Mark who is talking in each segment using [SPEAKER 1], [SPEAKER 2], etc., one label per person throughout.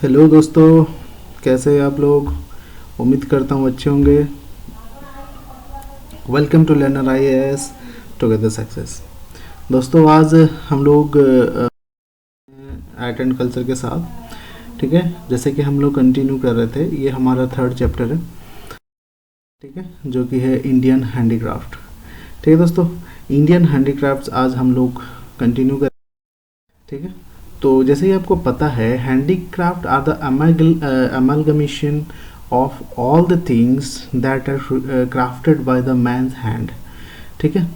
[SPEAKER 1] Hello दोस्तों, कैसे हैं आप लोग। उम्मीद करता हूँ अच्छे होंगे। Welcome to learner IAS together success. दोस्तों आज हम लोग आर्ट एंड कल्चर के साथ, ठीक है, जैसे कि हम लोग कंटिन्यू कर रहे थे, ये हमारा थर्ड चैप्टर है, ठीक है, जो कि है इंडियन हैंडीक्राफ्ट। ठीक है दोस्तों, इंडियन हैंडीक्राफ्ट्स आज हम लोग कंटिन्यू कर, ठीक है। तो जैसे ही आपको पता है, handicraft are the amalgamation of all the things that are crafted by the man's hand. ठीक है,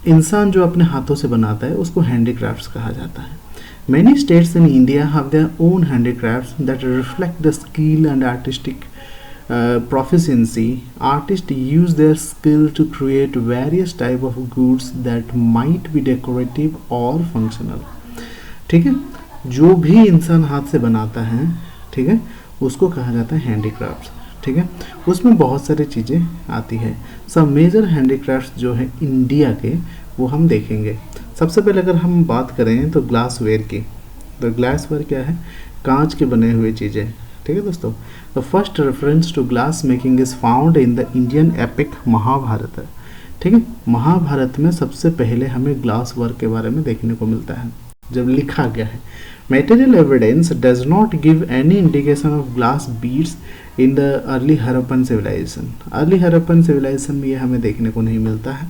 [SPEAKER 1] इंसान जो अपने हाथों से बनाता है उसको हैंडीक्राफ्ट्स कहा जाता है। Many states in India have their own handicrafts that reflect the skill and artistic proficiency. Artists use their skill to create various type of goods that might be decorative or functional. ठीक है, जो भी इंसान हाथ से बनाता है, ठीक है, उसको कहा जाता है हैंडीक्राफ्ट्स। ठीक है, उसमें बहुत सारी चीज़ें आती है। सब मेजर हैंडीक्राफ्ट्स जो है इंडिया के, वो हम देखेंगे। सबसे पहले अगर हम बात करें तो ग्लासवेयर की, तो ग्लासवेयर क्या है? कांच के बने हुए चीज़ें। ठीक है दोस्तों, the first reference to glass making is found in the Indian epic Mahabharata है। ठीक है, महाभारत में सबसे पहले हमें ग्लास वर्क के बारे में देखने को मिलता है जब लिखा गया है। Material evidence does not give any indication of glass beads in the early Harappan civilization. Early Harappan civilization में ये हमें देखने को नहीं मिलता है।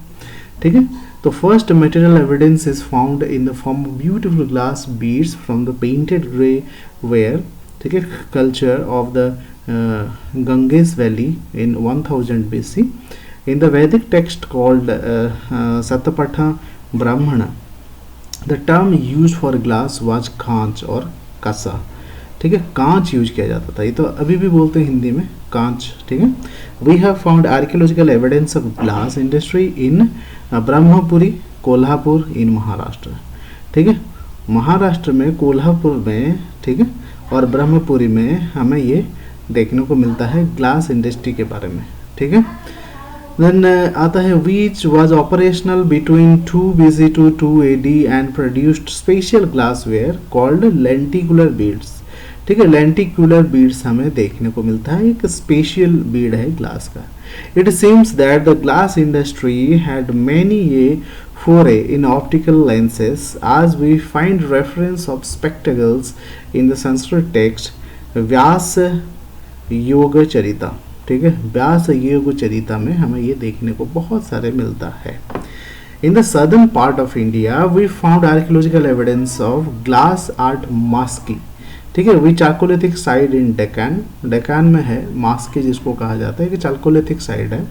[SPEAKER 1] ठीक है, तो first material evidence is found in the form of beautiful glass beads from the painted grey ware, ठीक है, culture of the Ganges Valley in 1000 BC. In the Vedic text called Satapatha Brahmana, the term use for glass was कांच और कसा। ठीक है, कांच use किया जाता था, ये तो अभी भी बोलते हैं हिंदी में कांच। ठीक है, we have found archaeological evidence of glass industry in Brahmapuri Kolhapur in Maharashtra. ठीक है, महाराष्ट्र में कोल्हापुर में, ठीक है, और ब्रह्मपुरी में हमें ये देखने को मिलता है ग्लास इंडस्ट्री के बारे में। ठीक है, देन आता है which was operational between 2 BC to 2 AD and produced special glassware called lenticular beads. ठीक है, लेंटिकुलर बीड्स हमें देखने को मिलता है, एक स्पेशल बीड है ग्लास का। It seems that the glass industry had many ये foray in optical lenses as we find reference of spectacles in the Sanskrit text व्यास योग चरिता। ठीक है, व्यास योग चरिता में हमें ये देखने को बहुत सारे मिलता है। In the southern part of India we found archaeological evidence of glass art Maski. ठीक है, we chalcolithic side in Deccan, Deccan में है मास्की जिसको कहा जाता है कि चाकोलिथिक साइड है।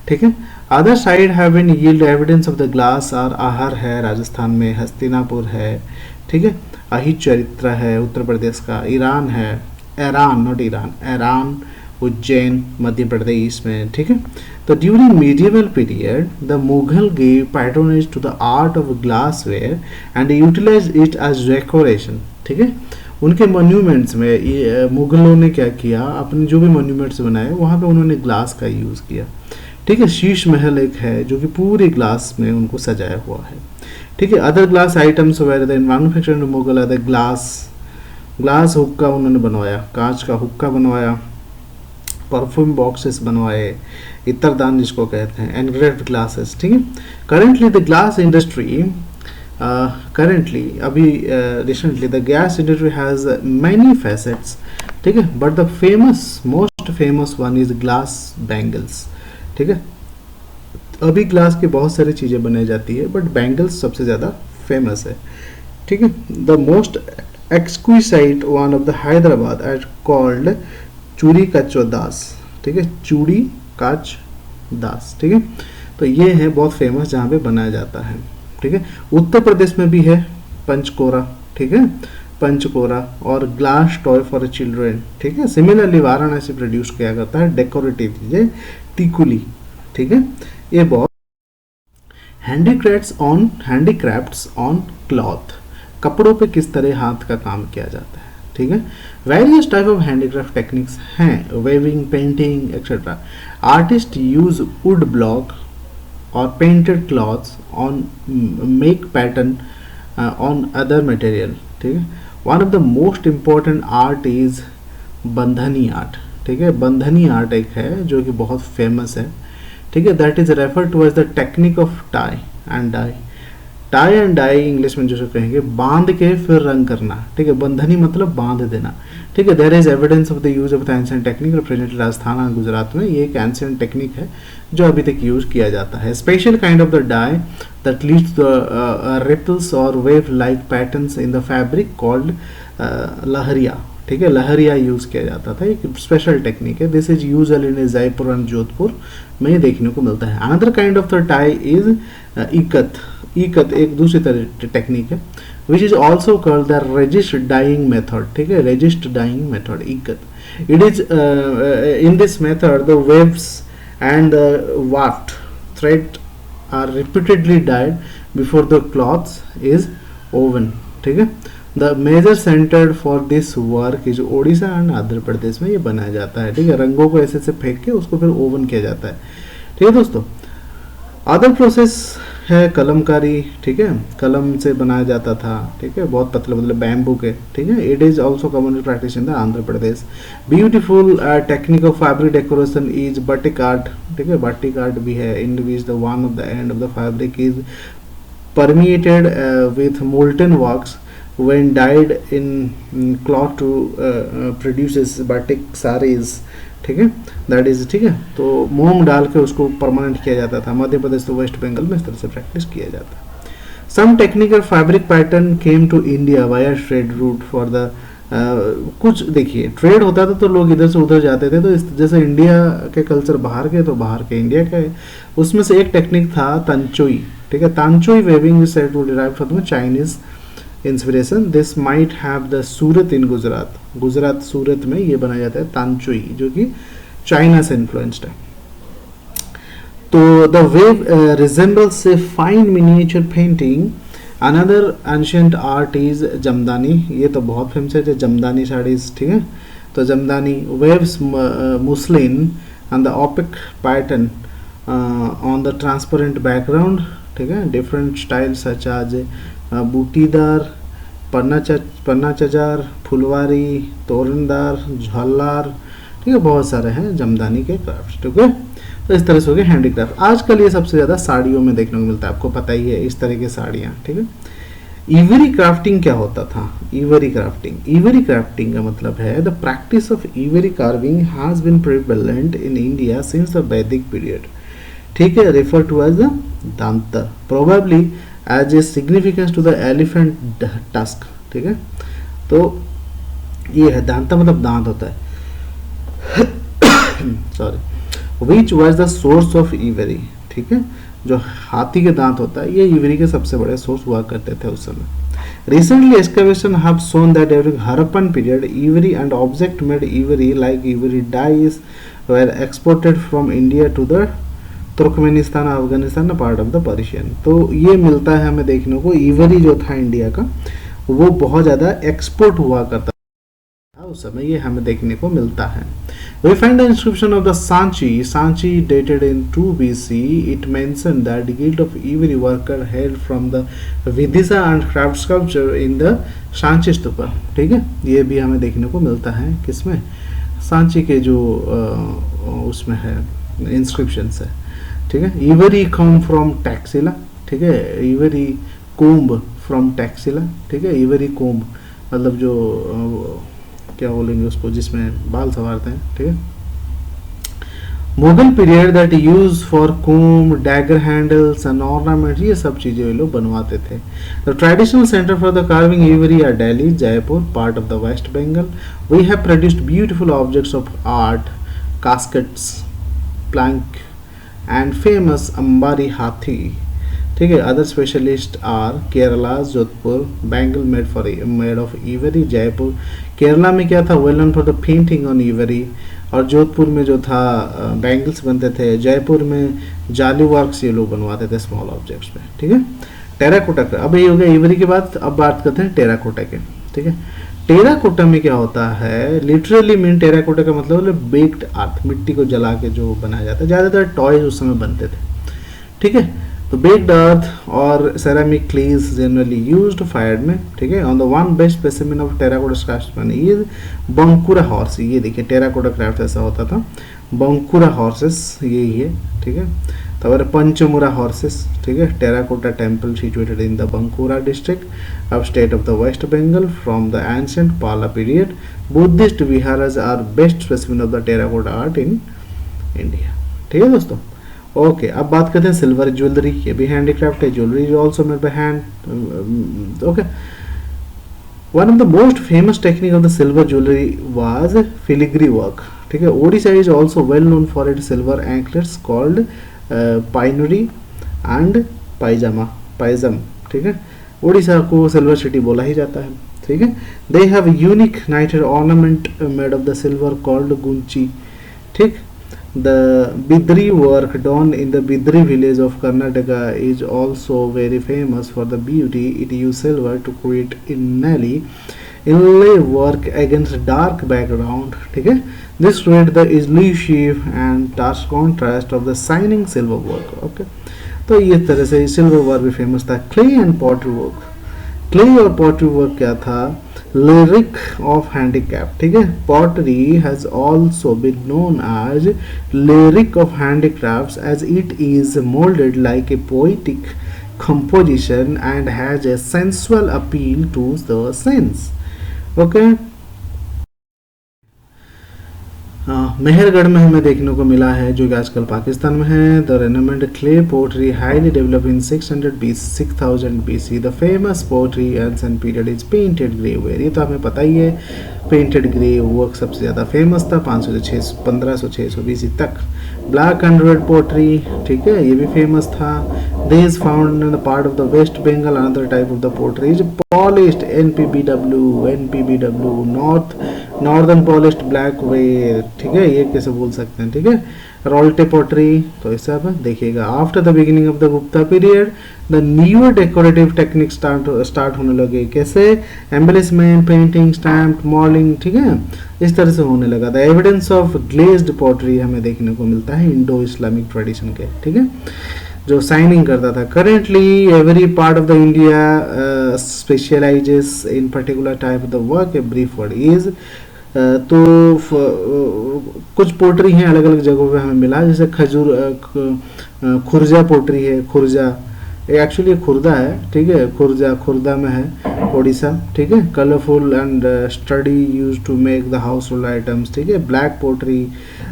[SPEAKER 1] ठीक है, other side have been yield evidence of the glass are Ahar है राजस्थान में, हस्तिनापुर है, ठीक है, अहित चरित्र है उत्तर प्रदेश का, ईरान है, Iran not Iran, Iran, Ujjain Madhya Pradesh में। ठीक है, तो during medieval period the Mughal gave patronage to the art of glassware and utilize it as decoration. ठीक है, उनके मॉन्यूमेंट्स में ये मुगलों ने क्या किया, अपने जो भी मॉन्यूमेंट्स बनाए वहाँ पे उन्होंने ग्लास का यूज़ किया। ठीक है, शीश महल एक है जो कि पूरी ग्लास में उनको सजाया हुआ है। ठीक है, other glass items were the manufactured Mughal other glass हुक्का उन्होंने बनवाया, कांच का हुक्का बनवाया, परफ्यूम बॉक्सेस बनवाए, इत्रदान जिसको कहते हैं, एनग्रेव्ड ग्लासेस। ठीक है, करेंटली द ग्लास इंडस्ट्री अभी recently the glass industry has many facets. ठीक है, but the most famous one is glass bangles. ठीक है, अभी ग्लास की बहुत सारी चीज़ें बनाई जाती है बट बैंगल्स सबसे ज़्यादा फेमस है। ठीक है, the most exquisite one of the Hyderabad at called चूड़ी काचो दास। ठीक है, चूड़ी काच दास। ठीक है, तो ये है बहुत फेमस जहाँ पे बनाया जाता है। ठीक है, उत्तर प्रदेश में भी है पंचकोरा। ठीक है, पंचकोरा और ग्लास टॉय फॉर चिल्ड्रेन। ठीक है, सिमिलरली वाराणसी प्रोड्यूस किया करता है डेकोरेटिव चीजें, टिकुली। ठीक है, ये बहुत हैंडीक्राफ्ट्स ऑन क्लॉथ, कपड़ों पे किस तरह हाथ का काम किया जाता है। ठीक है, various type of handicraft techniques हैं, weaving, painting etcetera. Artist use wood block और painted cloths on make pattern on other material. ठीक है। One of the most important art is bandhani art, ठीक है। बंधनी आर्ट एक है जो कि बहुत फेमस है, ठीक है। That is refer to as the technique of tie and dye. Tie and dye English में जो कहेंगे बांध के फिर रंग करना, ठीक है। बंधनी मतलब बांध देना, ठीक है। There is evidence of the use of the ancient technique represented Rajasthan और गुजरात में। ये एक एंशिएंट टेक्निक है जो अभी तक यूज किया जाता है। Special kind of the dye that leads the ripples और wave like patterns in the fabric called lehariya, ठीक है। लहरिया यूज किया जाता था, एक स्पेशल टेक्निक है। This is usually in Jaipur and Jodhpur में ये देखने को मिलता है। Another kind of the tie is ikat. Ikat एक दूसरी तरह टेक्निक है which is also called the resist dyeing method, ठीक है। Resist dyeing method ikat. It is in this method the waves and the waft thread are repeatedly dyed before the cloths is woven, ठीक है। The major centre for this work is Odisha and Andhra Pradesh में ये बनाया जाता है, ठीक है। रंगों को ऐसे से फेंक के उसको फिर ओवन किया जाता है, ठीक है दोस्तों। अदर प्रोसेस है कलमकारी, ठीक है। कलम से बनाया जाता था, ठीक है, बहुत पतले पतले बैम्बू के, ठीक है। It is also commonly practice in the Andhra Pradesh. Beautiful technique of fabric decoration is batik art, ठीक है। बाटिक आर्ट भी है in which the one of the end of the fabric is permeated with molten wax when dyed in cloth to produces batik sarees, ठीक है। That is, ठीक है। तो मोम डाल के उसको परमानेंट किया जाता था। मध्य प्रदेश तो वेस्ट बंगाल में इस तरह से प्रैक्टिस किया जाता है। Some technical fabric pattern came to India via trade route for the कुछ देखिए ट्रेड होता था तो लोग इधर से उधर जाते थे, तो जैसे इंडिया के कल्चर बाहर के तो बाहर के इंडिया के, उसमें से एक टेक्निक था तांचोई, ठीक है। Tanchoi weaving is said to derive from Chinese inspiration. This might have the Surat in Gujarat. Gujarat Surat में ये बनाया जाता है तांचोई, जो कि चाइना से इन्फ्लुएंस्ड है। तो the wave resembles a fine miniature painting. Another ancient art is jamdani. ये तो बहुत फेमस है, जमदानी साड़ीज, ठीक है। तो jamdani waves muslin and the OPEC pattern on the transparent background, ठीक है। डिफरेंट स्टाइल सच आज बूटीदार, पन्ना चजार, फुलवारी, तोरनदार, झालार, ठीक है। बहुत सारे हैं जमदानी के क्राफ्ट, ठीक है। तो इस तरह से हो गए हैंडीक्राफ्ट। आजकल ये सबसे ज़्यादा साड़ियों में देखने को मिलता है, आपको पता ही है, इस तरह की साड़ियाँ, ठीक है। इवरी क्राफ्टिंग क्या होता था? इवरी क्राफ्टिंग का मतलब है the practice of ivory carving has been prevalent in India since the Vedic period, ठीक है। Refer to as the dant, probably as a significance to the elephant tusk, ठीक है। तो ये है दांता, मतलब दांत होता है sorry, which was the source of every, ठीक है। जो हाथी के दांत होता है ये इवरी के सबसे बड़े सोर्स हुआ करते थे उस समय। Recently excavation have shown that during Harappan period ivory and object made ivory like ivory dies were exported from India to the Turkmenistan, Afghanistan, part of the Persian. तो ये मिलता है हमें देखने को, इवरी जो था इंडिया का वो बहुत ज़्यादा एक्सपोर्ट हुआ करता था उस समय, ये हमें देखने को मिलता है। We find the inscription of the Sanchi dated in 2 BC. It mentioned that the guild of ivory worker hailed from the Vidisha and craft sculpture in the Sanchi stupa, ठीक है। ये भी हमें देखने को मिलता है किसमें, सांची के जो उसमें है इंस्क्रिप्शन है, ठीक है। इवरी कम फ्रॉम टैक्सिला, ठीक है। इवरी कोम्ब फ्रॉम टैक्सिला, ठीक है। इवरी कोम्ब मतलब जो क्या बोलेंगे उसको, जिसमें बाल संवारते हैं, ठीक है। Mughal period that use for comb, dagger handles and ornament, ये सब चीजें ये लोग बनवाते थे। The traditional centre for the carving ivory are Delhi, Jaipur, part of the waste Bengal. We have produced beautiful objects of art, caskets, plank and famous ambari hathi, ठीक है। Other specialist are Kerala, Jodhpur, bangle made of ivory, Jaipur. Kerala में क्या था, well known for the painting on every, और जोधपुर में जो था bangles बनते थे। जयपुर में जाली वर्क्स ये लोग बनवाते थे स्मॉल ऑब्जेक्ट्स पे, ठीक है। टेराकोटा का, अब ये हो गया इवरी के बाद, अब बात करते हैं टेराकोटा के, ठीक है। टेराकोटा में क्या होता है, लिटरली मीन टेराकोटा का मतलब बेक्ड अर्थ, मिट्टी को जला के जो बनाया जाता है। ज़्यादातर टॉयज उस समय बनते थे, ठीक है। तो बेक्ड अर्थ और सेरामिक क्लेज जनरली यूज्ड फायर्ड में, ठीक है। On the one best specimen of terracotta craftsman ये बंकुरा हॉर्स, ये देखिए टेराकोटा क्राफ्ट ऐसा होता था, बंकुरा हॉर्सेस यही है, ठीक है। तब पंचमुरा हॉर्सेस, ठीक है। Terracotta temple situated in the Bankura district of state of the waste Bengal from the ancient Pala period. Buddhist viharas are best specimen of the terracotta art in India, ठीक है दोस्तों। ओके, अब बात करते हैं सिल्वर ज्वेलरी, ये भी हैंडीक्राफ्ट है, jewellery is also made by hand. Okay, one of the most famous technique of the silver jewellery was filigree work, ठीक है। Odisha is also well known for it silver anklets called painri and paijam, ठीक है। ओडिशा को silver city बोला ही जाता है, ठीक है। They have unique knitted ornament made of the silver called gunchi, ठीक। The Bidri work done in the Bidri village of Karnataka is also very famous for the beauty it used silver to create inlay work against dark background, ठीक है। This create the easily shape and stark contrast of the shining silver work, okay। तो ये तरह से silver work भी famous था। Clay and pottery work, clay और pottery work क्या था, lyric of handicap, ठीक है। pottery has also been known as lyric of handicrafts as it is molded like a poetic composition and has a sensual appeal to the sense, okay। Mehrgarh में हमें देखने को मिला है, जो कि आजकल पाकिस्तान में है। The renowned clay pottery highly develop in 6000 BC। The famous pottery ancient period is painted grey ware, ये तो हमें पता ही है, पेंटेड ग्रे वर्क सबसे ज़्यादा फेमस था 500 से 1500-600 BC तक। ब्लैक एंड रेड पोट्री, ठीक है, ये भी फेमस था। This found in the part of the waste Bengal. Another type of the pottery is polished NPBW northern polished black ware, ठीक है, ये कैसे बोल सकते हैं, ठीक है। रोल्टे पोट्री, तो इसे आप देखिएगा। After the beginning of the Gupta period the newer decorative technique start होने लगे, कैसे, एम्बेलिशमेंट, पेंटिंग, स्टैम्प, मॉडलिंग, ठीक है, इस तरह से होने लगा। The evidence of glazed pottery हमें देखने को मिलता है इंडो इस्लामिक ट्रेडिशन के, ठीक है, जो साइनिंग करता था। Currently every part of the India specialises in particular type of the work. A brief word is, तो कुछ पोट्री हैं अलग अलग जगहों पे हमें मिला, जैसे खुर्जा पोट्री है, खुर्जा एक्चुअली खुर्दा है, ठीक है, खुर्दा में है ओडिशा, ठीक है। Colourful and study use to make the household items, ठीक है। ब्लैक पोट्री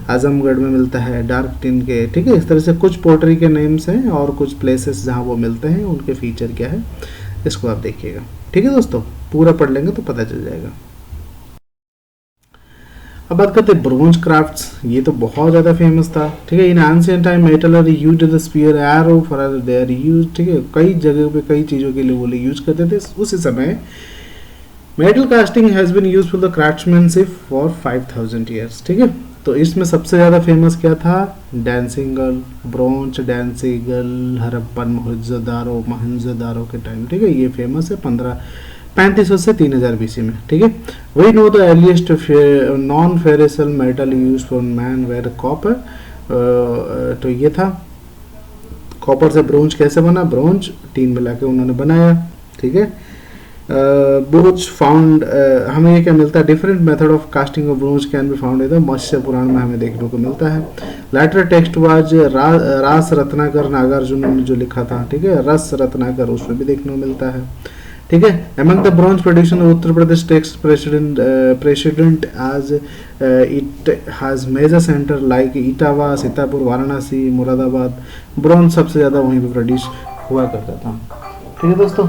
[SPEAKER 1] आजमगढ़ में मिलता है, डार्क टिन के, ठीक है। इस तरह से कुछ पोट्री के नेम्स हैं और कुछ प्लेसेस जहाँ वो मिलते हैं उनके फीचर क्या है, इसको आप देखिएगा, ठीक है दोस्तों। पूरा पढ़ लेंगे तो पता चल जाएगा। अब बात करते हैं ब्रोंज क्राफ्ट्स, ये तो बहुत ज़्यादा फेमस था, ठीक है। In ancient time metal are used the spear arrow for they are use, ठीक है, कई जगह पे कई चीज़ों के लिए वो लोग यूज करते थे उसी समय। Metal casting has been used for the craftsmanship for 5000 years, ठीक है। तो इसमें सबसे ज़्यादा फेमस क्या था, dancing girl, bronze dancing girl, Harappan Mohenjodaro के टाइम, ठीक है, ये फेमस है 3500 से 3000 BC में, ठीक है। We know the earliest non ferrous metal use for man were copper, तो ये था कॉपर से ब्रोंज कैसे बना, ब्रोंज टीन मिला के उन्होंने बनाया, ठीक है। ब्रोंज फाउंड, हमें ये क्या मिलता है, different method of casting of bronze can be found in Matsya Purana में हमें देखने को मिलता है। लेटर टेक्स्ट वाज रास रत्नाकर नागार्जुन ने जो लिखा था, ठीक है, रस रत्नाकर, उसमें भी देखने को मिलता है, ठीक है। Among the bronze production Uttar Pradesh takes president as it has major centre like Etawah, Sitapur, Varanasi, Moradabad. Bronze सबसे ज़्यादा वहीं पे प्रोड्यूस हुआ करता था, ठीक है दोस्तों।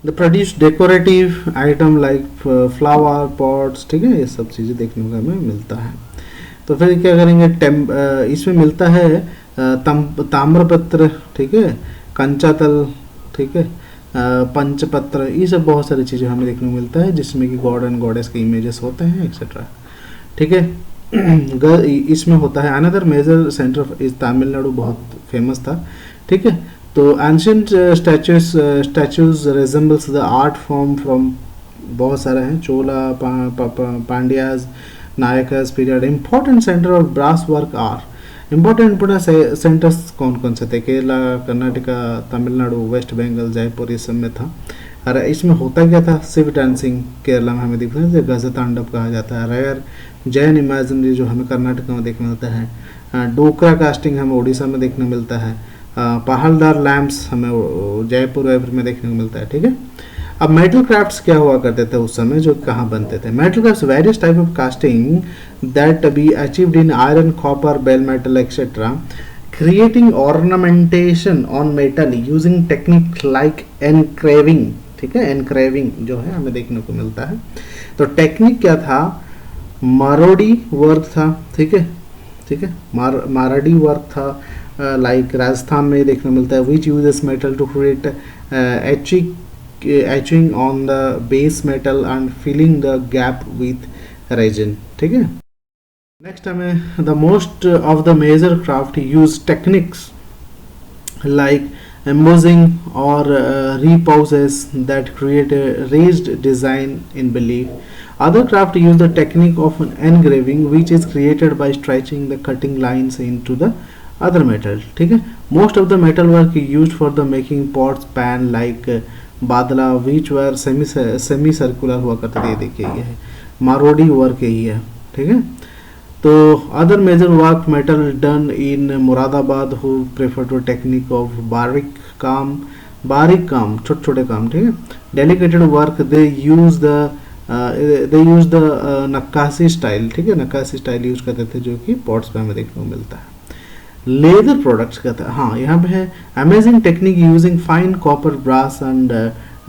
[SPEAKER 1] The produce decorative item like flower pots, ठीक है, ये सब चीज़ें देखने को हमें मिलता है। तो फिर क्या करेंगे, इसमें मिलता है ताम्रपत्र, ठीक है, कंचातल, ठीक है, पंचपत्र, ये सब बहुत सारी चीज़ें हमें देखने को मिलता है जिसमें कि गॉड एंड गॉडेस के इमेजेस होते हैं एक्सेट्रा, ठीक है। इसमें होता है अनदर मेजर सेंटर ऑफ इस तमिलनाडु बहुत फेमस था, ठीक है। तो ancient statues resembles the art form from, बहुत सारे हैं, Chola, Pandyas, Nayakas period. Important centre of brass work are important centres कौन कौन से थे? केरला, कर्नाटका, तमिलनाडु, वेस्ट बंगाल, जयपुर, ये सब में था। अरे इसमें होता क्या था? शिव डांसिंग केरला में हमें दिखता है, गज तांडव कहा जाता है। रेयर जैन इमेजिनरी जो हमें कर्नाटक में देखने मिलता है। डोकरा कास्टिंग हमें उड़ीसा में देखने मिलता है। पहाड़दार लैम्प्स हमें जयपुर वयपुर में देखने को मिलता है। ठीक है, अब मेटल क्राफ्ट्स क्या हुआ करते थे उस समय, जो कहाँ बनते थे? Metal crafts various type of casting that be achieved in iron, copper, bell metal etcetera, creating ornamentation on metal using technique like engraving. ठीक है, एनक्रेविंग जो है हमें देखने को मिलता है। तो टेक्निक क्या था? मारोडी वर्क था। ठीक है, ठीक है, माराडी वर्क था। लाइक राजस्थान में देखने मिलता है, which uses metal to create etching on the base metal and filling the gap with resin. ठीक है, नेक्स्ट हमें the most of the major craft use techniques like embossing or repouses that create a raised design in relief. Other craft use the technique of engraving which is created by stretching the cutting lines into the other metal. ठीक है, most of the metal work used for the making pots, pan like बादला विच वर semi circular हुआ करते थे। ये देखिए, ये है मारोडी वर्क, यही है। ठीक है, तो other major work metal done in Moradabad who prefer to technique of बारीक काम, छोटे छोटे काम। ठीक है, delicated work they use the nakkashi style. ठीक है, नक्काशी स्टाइल यूज करते थे, जो कि पॉट्स पे हमें देखने को मिलता है। लेदर प्रोडक्ट्स का था, हाँ यहाँ पे है amazing technique using fine copper brass and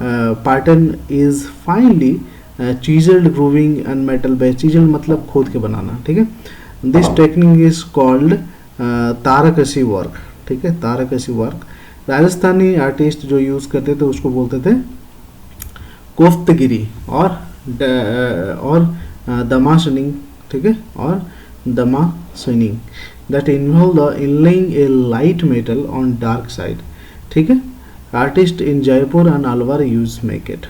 [SPEAKER 1] pattern is finely chiselled grooving and metal base. Chiselled मतलब खोद के बनाना। ठीक है, this technique is called tarkashi work. ठीक है, तारकशी वर्क राजस्थानी आर्टिस्ट जो यूज करते थे उसको बोलते थे कोफ्तगिरी और दमाशनिंग। ठीक है, और दमाशनिंग that involve the inlaying a light metal on dark side. ठीक है, artist in Jaipur and Alwar use make it.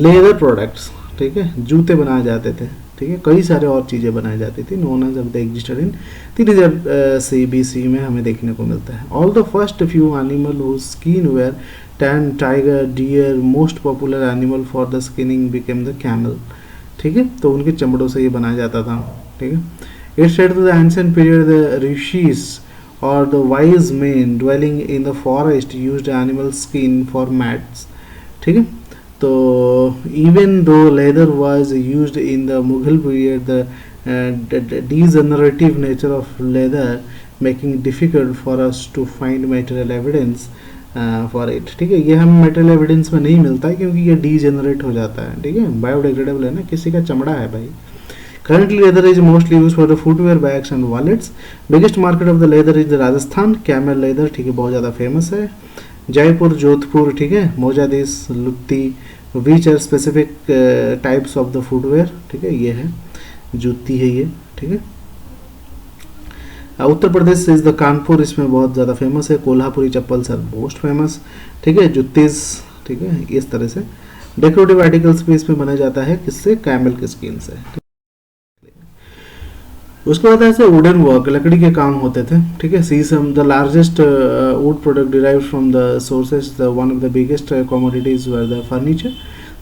[SPEAKER 1] Leather products, ठीक है, जूते बनाए जाते थे। ठीक है, कई सारे और चीज़ें बनाई जाती थी। known as they existed in 3000 BC में हमें देखने को मिलता है। All the first few animal whose skin were tan, tiger, deer, most popular animal for the skinning became the camel. ठीक है, तो उनके चमड़ों से ये बनाया जाता था। ठीक है, it said to the ancient period the rishis or the wise men dwelling in the forest used animal skin for mats. ठीक है, तो even though leather was used in the Mughal period, the degenerative nature of leather making difficult for us to find material evidence for it. ठीक है, ये हम material evidence में नहीं मिलता है क्योंकि ये degenerate हो जाता है। ठीक है, biodegradable है ना, किसी का चमड़ा है भाई। Currently leather is mostly used for the footwear, bags and wallets. Biggest market of the leather is the Rajasthan, camel leather। ठीक है, बहुत ज़्यादा फेमस है। जयपुर, जोधपुर, ठीक है, मोजादिस, लुत्ती, which are specific types of the footwear। ठीक है, ये है जूती है ये। ठीक है, उत्तर प्रदेश इज द कानपुर, इसमें बहुत ज़्यादा फेमस है। कोल्हापुरी चप्पल सर मोस्ट फेमस। ठीक है, जुत्तीस। ठीक है, इस तरह से डेकोरेटिव आर्टिकल्स भी इसमें बनाया जाता है, किससे? कैमल के स्किन से। उसके बाद ऐसे वुडन वर्क, लकड़ी के काम होते थे। ठीक है, sheesham the largest wood product derived from the sources, the one of the biggest commodities were the furniture.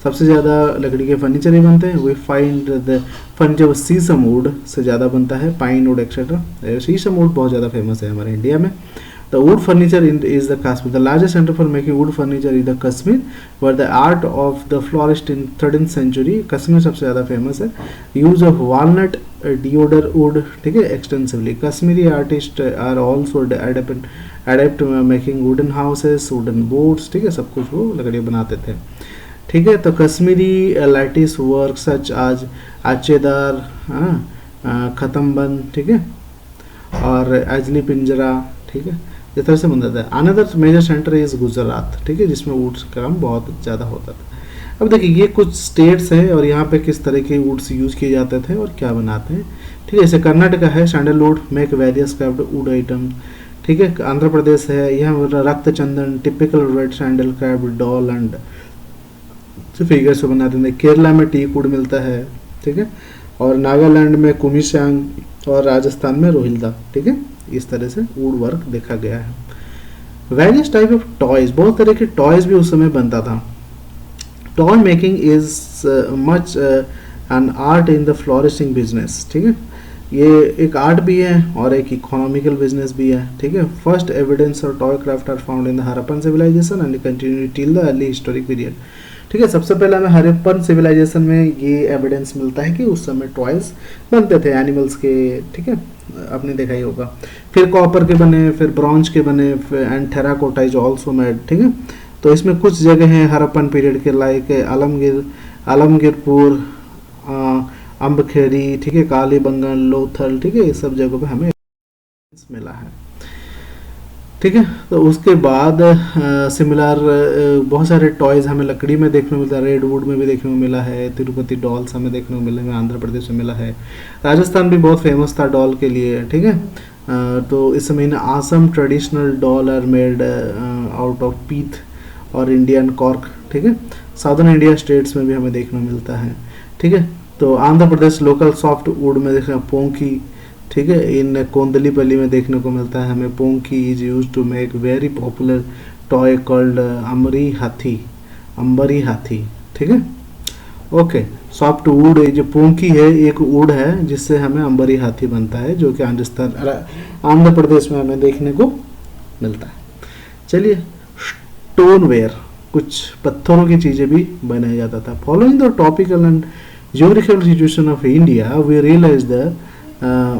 [SPEAKER 1] सबसे ज़्यादा लकड़ी के फर्नीचर ही बनते हैं। We find the furniture sheesham wood से ज़्यादा बनता है, pine wood etcetera. Sheesham wood बहुत ज़्यादा फेमस है हमारे इंडिया में। The wood furniture is the Kashmir. The largest center for making wood furniture is the Kashmir, where the art of the flourished in 13th century. Kashmir सबसे ज़्यादा famous है। Use of walnut, deodar wood, ठीक है, extensively. Kashmiri artists are also adept making wooden houses, wooden boats, ठीक है, सब कुछ वो लकड़ी बनाते थे। ठीक है, तो कश्मीरी लैटिस वर्क सच आज आचेदार, खतमबंद, ठीक है, और अजली पिंजरा, ठीक है, इस तरह से बन जाता है। Another major centre is Gujarat, ठीक है, जिसमें वुड्स का काम बहुत ज़्यादा होता था। अब देखिए ये कुछ स्टेट्स हैं और यहाँ पे किस तरह के वुड्स यूज़ किए जाते थे और क्या बनाते हैं। ठीक है, जैसे कर्नाटक है sandalwood make various craft wood item. ठीक है, आंध्र प्रदेश है, यहाँ rakta chandan typical red sandal craft doll and figure से बनाते हैं। केरला में टीक वुड मिलता है, ठीक है, और नागालैंड में कुमिशांग और राजस्थान में रोहिल्दा। ठीक है, इस तरह से वुड वर्क देखा गया है। वेरियस टाइप ऑफ टॉयज, बहुत तरह के टॉयज भी उस समय बनता था। Toy making is much an art in the flourishing business, ठीक है, ये एक आर्ट भी है और एक इकोनॉमिकल बिजनेस भी है, ठीक है। फर्स्ट एविडेंस और toy craft are found in the Harappan civilisation and continue till the early historic period, ठीक है। सबसे पहले हमें हरप्पन सिविलाइजेशन में ये एविडेंस मिलता है कि उस समय टॉयज बनते थे एनिमल्स के, ठीक है, आपने देखा ही होगा। फिर कॉपर के बने, फिर ब्रॉन्ज के बने, and terracotta is also made, ठीक है। तो इसमें कुछ जगह हैं हरप्पन पीरियड के, लाइक आलमगीरपुर, अम्बखेरी, ठीक है, कालीबंगन, लोथल, ठीक है, ये सब जगहों पे हमें मिला है, ठीक है। तो उसके बाद सिमिलर बहुत सारे टॉयज हमें लकड़ी में देखने को मिलता है, रेडवुड में भी देखने को मिला है, तिरुपति डॉल्स हमें देखने को मिले हैं, आंध्र प्रदेश में मिला है, राजस्थान भी बहुत फेमस था डॉल के लिए, ठीक है। तो इस समय Assam traditional doll are made out of pith और इंडियन कॉर्क, ठीक है। साउदर्न इंडिया स्टेट्स में भी हमें देखने को मिलता है, ठीक है। तो Andhra Pradesh local soft wood में देखना पोंकी, ठीक है, इन कोंदलीपल्ली में देखने को मिलता है हमें। Ponki is use to make very popular toy called ambari hathi, ठीक है। ओके, सॉफ्ट वुड जो पोंकी है एक वुड है जिससे हमें अंबरी हाथी बनता है, जो कि आंध्र प्रदेश में हमें देखने को मिलता है। चलिए, स्टोनवेयर, कुछ पत्थरों की चीजें भी बनाया जाता था। Following the topical and geographical situation of India we realize the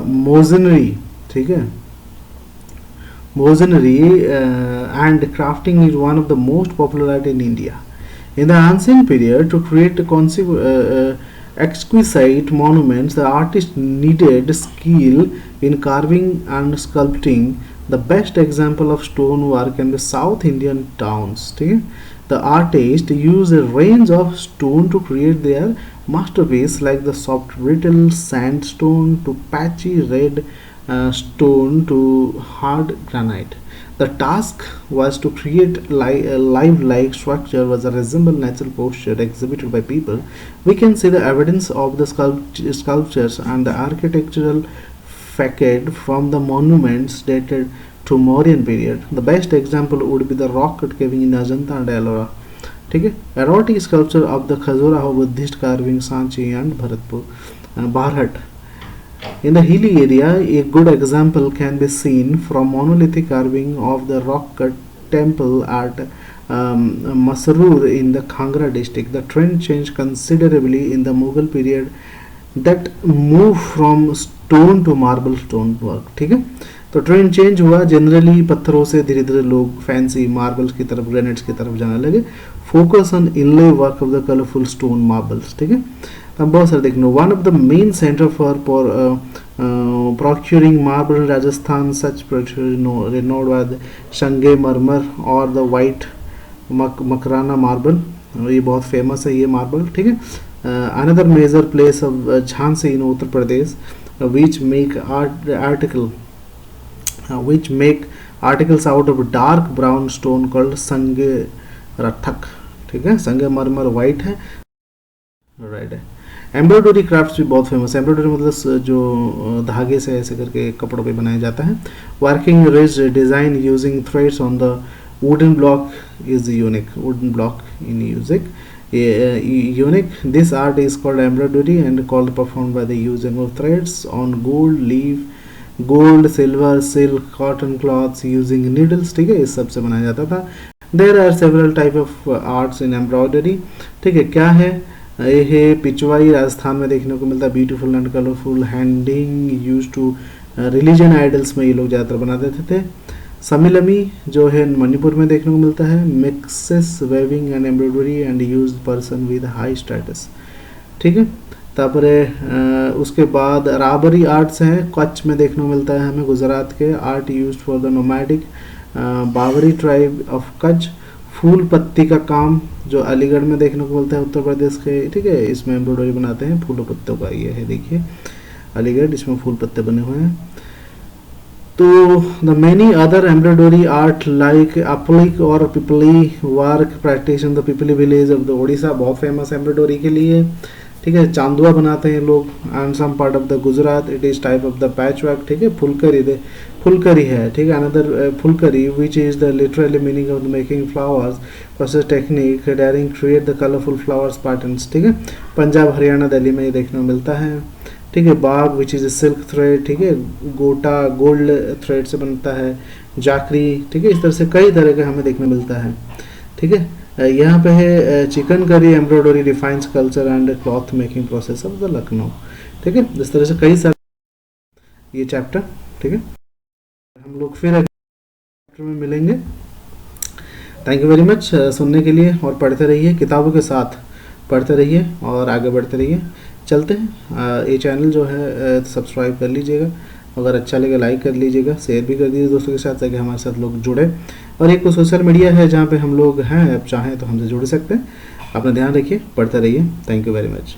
[SPEAKER 1] masonry, ठीक है, masonry and crafting is one of the most popular art in India in the ancient period. To create exquisite monuments, the artist needed skill in carving and sculpting. The best example of stonework can be South Indian towns, ठीक है। The artist used a range of stone to create their masterpiece, like the soft brittle sandstone to patchy red stone to hard granite. The task was to create a life-like structure was a resemble natural posture exhibited by people. We can see the evidence of the sculptures and the architectural facade from the monuments dated to Mauryan period. The best example would be the rock cut carving in Ajanta and Ellora, ठीक है, erotic sculpture of the Khajuraho Buddhist carving Sanchi and Bharhat. In the hilly area, a good example can be seen from monolithic carving of the rock-cut temple at Masroor in the Kangra district. The trend changed considerably in the Mughal period that moved from stone to marble stonework, ठीक है। तो trend change हुआ, generally पत्थरों से धीरे धीरे लोग fancy marbles की तरफ, ग्रेनाइट्स की तरफ जाने लगे। Focus on inlay work of the colourful stone marbles, ठीक है। अब बहुत सारे देखना, one of the main centre for procuring marble Rajasthan, such renowned by शंगे मरमर और द वाइट मकराना मार्बल, ये बहुत फेमस है ये मार्बल, ठीक है। Another major place of Jhansi in Uttar Pradesh which make articles out of dark brown stone called संगे रथक, ठीक है। संगे मरमर वाइट है, राइट है। एम्ब्रॉयडरी क्राफ्ट्स भी बहुत फेमस है। एम्ब्रॉयडरी मतलब जो धागे से ऐसे करके कपड़ों पे बनाया जाता है। Working ridge design using threads on the wooden block is unique, wooden block in unique. This art is called embroidery and called perform by the using of threads on gold leaf, gold, silver, silk, cotton cloths using needles, ठीक है, इस सब से बनाया जाता था। There are several type of arts in embroidery, ठीक है। क्या है ये है पिचवाई, राजस्थान में देखने को मिलता है। Beautiful and colourful handing use to religion idols में ये लोग ज़्यादातर बना देते थे। समिलमी जो है मणिपुर में देखने को मिलता है। Mixes weaving and embroidery and use person with high status, ठीक है। तापरे उसके बाद राबरी आर्ट्स हैं, कच्छ में देखने को मिलता है हमें, गुजरात के। Art use for the nomadic Bawari tribe of Kutch. फूल पत्ती का काम जो अलीगढ़ में देखने को मिलता है उत्तर प्रदेश के, ठीक है। इसमें एम्ब्रॉयडरी बनाते हैं फूलों पत्तों का, ये है देखिए अलीगढ़, इसमें फूल पत्ते बने हुए हैं। तो the many other embroidery art like applique और Pipli work practice in the Pipli village of the Odisha, बहुत फेमस एम्ब्रॉयडरी के लिए। ठीक है। चांदुआ बनाते हैं लोग, and some part of the Gujarat it is type of the patch work, ठीक है। फुलकरी है, ठीक है। Another phulkari which is the literally meaning of the making flowers process technique daring create the colourful flowers patterns, ठीक है। पंजाब हरियाणा दिल्ली में ये देखने को मिलता है, ठीक है। बाग विच इज सिल्क थ्रेड, ठीक है। गोटा गोल्ड थ्रेड से बनता है, जाकरी, ठीक है। इस तरह से कई तरह का हमें देखने मिलता है, ठीक है। यहाँ पे है chicken curry embroidery defines culture and cloth making process of the Lucknow, ठीक है। इस तरह से कई सारे ये चैप्टर, ठीक है। हम लोग फिर अगले चैप्टर में मिलेंगे। थैंक यू वेरी मच सुनने के लिए, और पढ़ते रहिए, किताबों के साथ पढ़ते रहिए और आगे बढ़ते रहिए। चलते हैं, ये चैनल जो है सब्सक्राइब कर लीजिएगा, अगर अच्छा लगे लाइक कर लीजिएगा, शेयर भी कर दीजिए दोस्तों के साथ ताकि हमारे साथ लोग जुड़े। और एक सोशल मीडिया है जहाँ पे हम लोग हैं, आप चाहें तो हमसे जुड़ सकते हैं। अपना ध्यान रखिए, पढ़ते रहिए। Thank you very much.